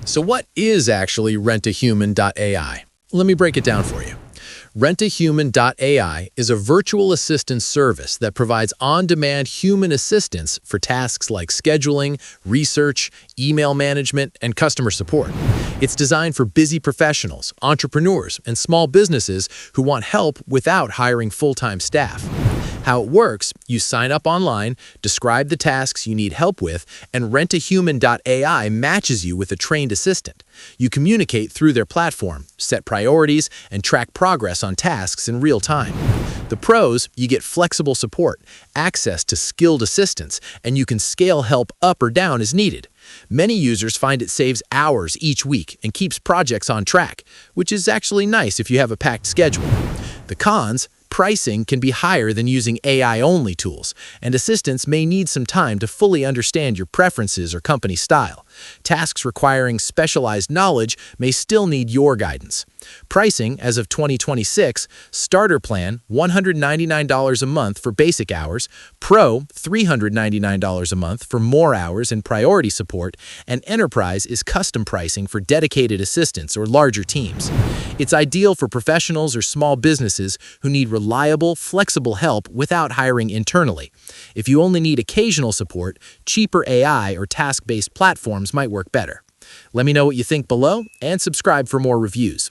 So what is actually Rentahuman.ai? Let me break it down for you. Rentahuman.ai is a virtual assistant service that provides on-demand human assistance for tasks like scheduling, research, email management, and customer support. It's designed for busy professionals, entrepreneurs, and small businesses who want help without hiring full-time staff. How it works, you sign up online, describe the tasks you need help with, and Rentahuman.ai matches you with a trained assistant. You communicate through their platform, set priorities, and track progress on tasks in real time. The pros, you get flexible support, access to skilled assistants, and you can scale help up or down as needed. Many users find it saves hours each week and keeps projects on track, which is actually nice if you have a packed schedule. The cons, pricing can be higher than using AI-only tools, and assistants may need some time to fully understand your preferences or company style. Tasks requiring specialized knowledge may still need your guidance. Pricing, as of 2026, starter plan $199 a month for basic hours, Pro $399 a month for more hours and priority support, and Enterprise is custom pricing for dedicated assistants or larger teams. It's ideal for professionals or small businesses who need reliable, flexible help without hiring internally. If you only need occasional support, cheaper AI or task-based platforms might work better. Let me know what you think below and subscribe for more reviews.